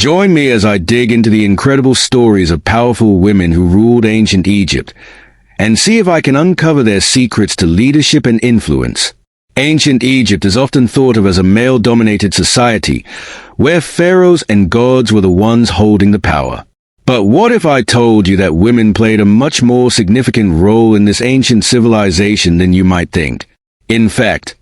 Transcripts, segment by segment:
Join me as I dig into the incredible stories of powerful women who ruled ancient Egypt, and see if I can uncover their secrets to leadership and influence. Ancient Egypt is often thought of as a male-dominated society, where pharaohs and gods were the ones holding the power. But what if I told you that women played a much more significant role in this ancient civilization than you might think? In fact,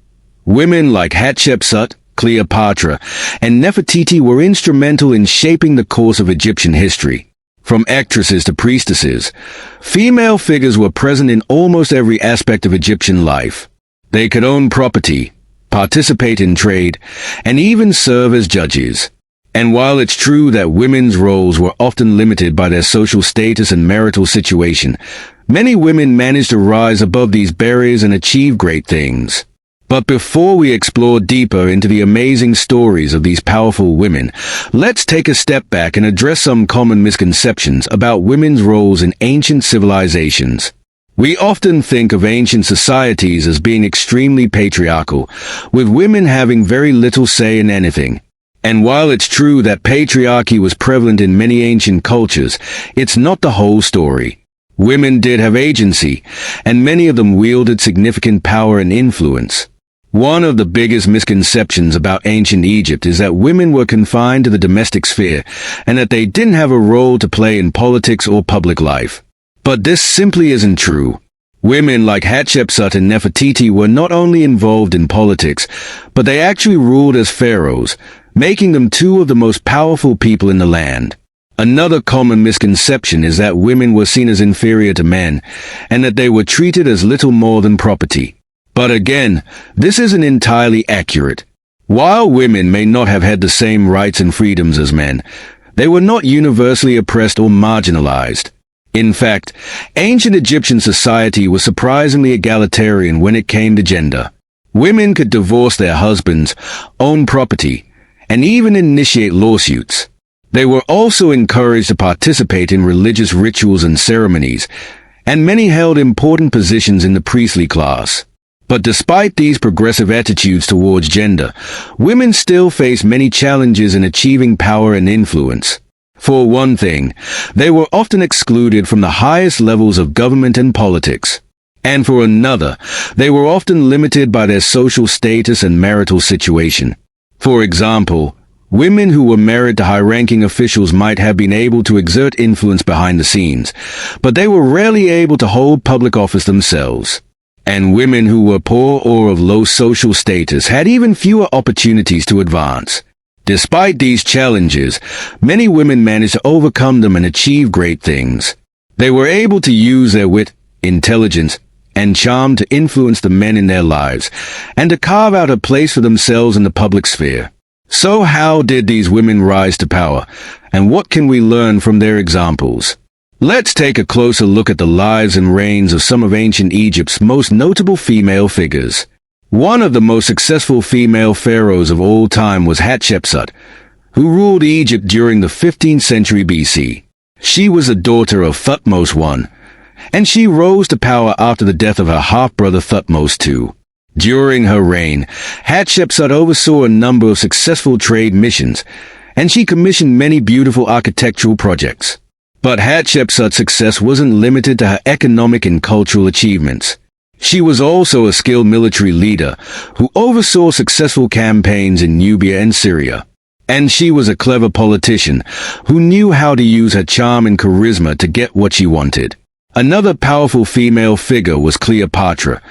women like Hatshepsut, Cleopatra, and Nefertiti were instrumental in shaping the course of Egyptian history. From actresses to priestesses, female figures were present in almost every aspect of Egyptian life. They could own property, participate in trade, and even serve as judges. And while it's true that women's roles were often limited by their social status and marital situation, many women managed to rise above these barriers and achieve great things. But before we explore deeper into the amazing stories of these powerful women, let's take a step back and address some common misconceptions about women's roles in ancient civilizations. We often think of ancient societies as being extremely patriarchal, with women having very little say in anything. And while it's true that patriarchy was prevalent in many ancient cultures, it's not the whole story. Women did have agency, and many of them wielded significant power and influence. One of the biggest misconceptions about ancient Egypt is that women were confined to the domestic sphere, and that they didn't have a role to play in politics or public life. But this simply isn't true. Women like Hatshepsut and Nefertiti were not only involved in politics, but they actually ruled as pharaohs, making them two of the most powerful people in the land. Another common misconception is that women were seen as inferior to men, and that they were treated as little more than property. But again, this isn't entirely accurate. While women may not have had the same rights and freedoms as men, they were not universally oppressed or marginalized. In fact, ancient Egyptian society was surprisingly egalitarian when it came to gender. Women could divorce their husbands, own property, and even initiate lawsuits. They were also encouraged to participate in religious rituals and ceremonies, and many held important positions in the priestly class. But despite these progressive attitudes towards gender, women still face many challenges in achieving power and influence. For one thing, they were often excluded from the highest levels of government and politics. And for another, they were often limited by their social status and marital situation. For example, women who were married to high-ranking officials might have been able to exert influence behind the scenes, but they were rarely able to hold public office themselves. And women who were poor or of low social status had even fewer opportunities to advance. Despite these challenges, many women managed to overcome them and achieve great things. They were able to use their wit, intelligence, and charm to influence the men in their lives, and to carve out a place for themselves in the public sphere. So how did these women rise to power, and what can we learn from their examples? Let's take a closer look at the lives and reigns of some of ancient Egypt's most notable female figures. One of the most successful female pharaohs of all time was Hatshepsut, who ruled Egypt during the 15th century BC. She was the daughter of Thutmose I, and she rose to power after the death of her half-brother Thutmose II. During her reign, Hatshepsut oversaw a number of successful trade missions, and she commissioned many beautiful architectural projects. But Hatshepsut's success wasn't limited to her economic and cultural achievements. She was also a skilled military leader who oversaw successful campaigns in Nubia and Syria. And she was a clever politician who knew how to use her charm and charisma to get what she wanted. Another powerful female figure was Cleopatra,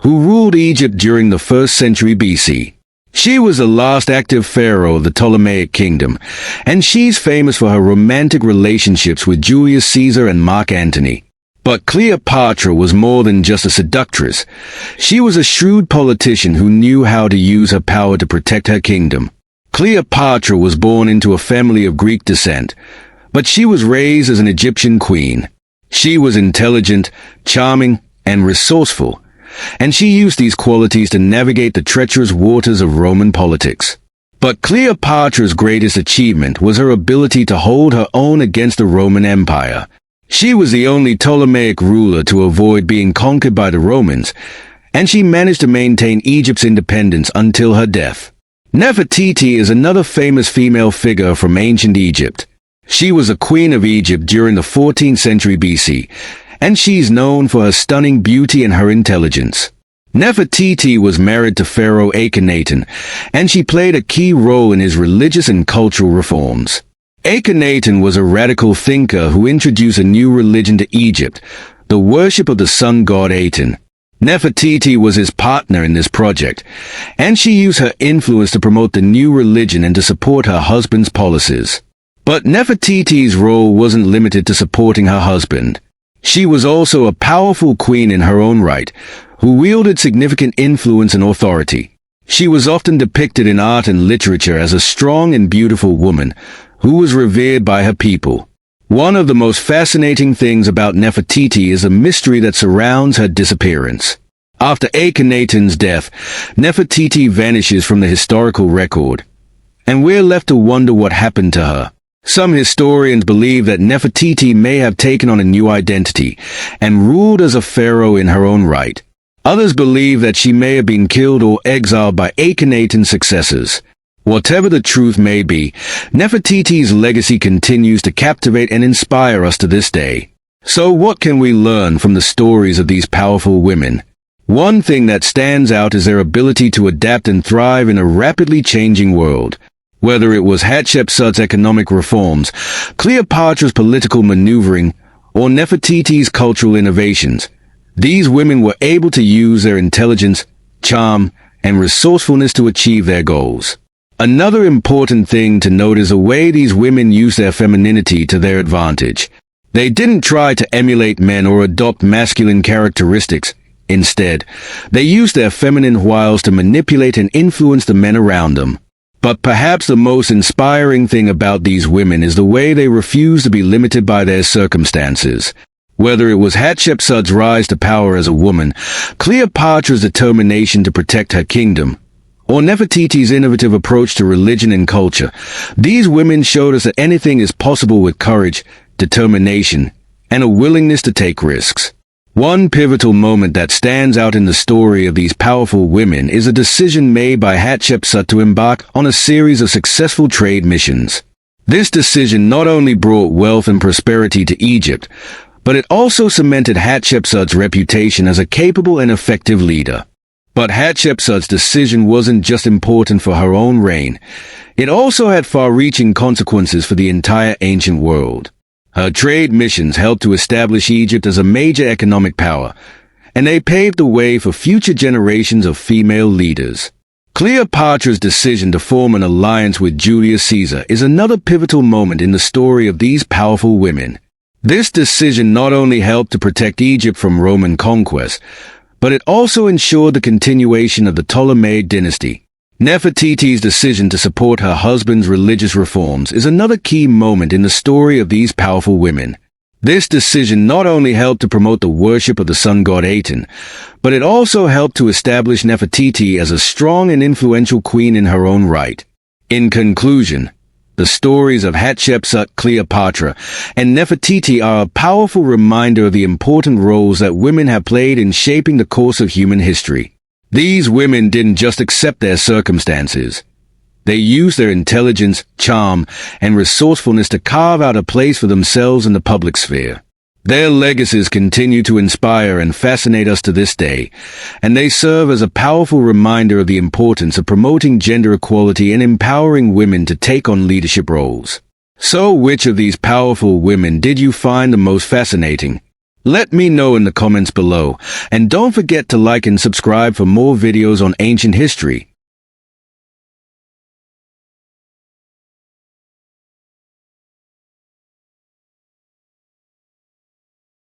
who ruled Egypt during the 1st century BC. She was the last active pharaoh of the Ptolemaic kingdom, and she's famous for her romantic relationships with Julius Caesar and Mark Antony. But Cleopatra was more than just a seductress. She was a shrewd politician who knew how to use her power to protect her kingdom. Cleopatra was born into a family of Greek descent, but she was raised as an Egyptian queen. She was intelligent, charming, and resourceful, and she used these qualities to navigate the treacherous waters of Roman politics. But Cleopatra's greatest achievement was her ability to hold her own against the Roman Empire. She was the only Ptolemaic ruler to avoid being conquered by the Romans, and she managed to maintain Egypt's independence until her death. Nefertiti is another famous female figure from ancient Egypt. She was a queen of Egypt during the 14th century BC, and she's known for her stunning beauty and her intelligence. Nefertiti was married to Pharaoh Akhenaten, and she played a key role in his religious and cultural reforms. Akhenaten was a radical thinker who introduced a new religion to Egypt, the worship of the sun god Aten. Nefertiti was his partner in this project, and she used her influence to promote the new religion and to support her husband's policies. But Nefertiti's role wasn't limited to supporting her husband. She was also a powerful queen in her own right, who wielded significant influence and authority. She was often depicted in art and literature as a strong and beautiful woman, who was revered by her people. One of the most fascinating things about Nefertiti is the mystery that surrounds her disappearance. After Akhenaten's death, Nefertiti vanishes from the historical record, and we're left to wonder what happened to her. Some historians believe that Nefertiti may have taken on a new identity and ruled as a pharaoh in her own right. Others believe that she may have been killed or exiled by Akhenaten's successors. Whatever the truth may be, Nefertiti's legacy continues to captivate and inspire us to this day. So what can we learn from the stories of these powerful women? One thing that stands out is their ability to adapt and thrive in a rapidly changing world. Whether it was Hatshepsut's economic reforms, Cleopatra's political maneuvering, or Nefertiti's cultural innovations, these women were able to use their intelligence, charm, and resourcefulness to achieve their goals. Another important thing to note is the way these women used their femininity to their advantage. They didn't try to emulate men or adopt masculine characteristics. Instead, they used their feminine wiles to manipulate and influence the men around them. But perhaps the most inspiring thing about these women is the way they refused to be limited by their circumstances. Whether it was Hatshepsut's rise to power as a woman, Cleopatra's determination to protect her kingdom, or Nefertiti's innovative approach to religion and culture, these women showed us that anything is possible with courage, determination, and a willingness to take risks. One pivotal moment that stands out in the story of these powerful women is a decision made by Hatshepsut to embark on a series of successful trade missions. This decision not only brought wealth and prosperity to Egypt, but it also cemented Hatshepsut's reputation as a capable and effective leader. But Hatshepsut's decision wasn't just important for her own reign. It also had far-reaching consequences for the entire ancient world. Her trade missions helped to establish Egypt as a major economic power, and they paved the way for future generations of female leaders. Cleopatra's decision to form an alliance with Julius Caesar is another pivotal moment in the story of these powerful women. This decision not only helped to protect Egypt from Roman conquest, but it also ensured the continuation of the Ptolemaic dynasty. Nefertiti's decision to support her husband's religious reforms is another key moment in the story of these powerful women. This decision not only helped to promote the worship of the sun god Aten, but it also helped to establish Nefertiti as a strong and influential queen in her own right. In conclusion, the stories of Hatshepsut, Cleopatra, and Nefertiti are a powerful reminder of the important roles that women have played in shaping the course of human history. These women didn't just accept their circumstances. They used their intelligence, charm, and resourcefulness to carve out a place for themselves in the public sphere. Their legacies continue to inspire and fascinate us to this day, and they serve as a powerful reminder of the importance of promoting gender equality and empowering women to take on leadership roles. So, which of these powerful women did you find the most fascinating? Let me know in the comments below, and don't forget to like and subscribe for more videos on ancient history.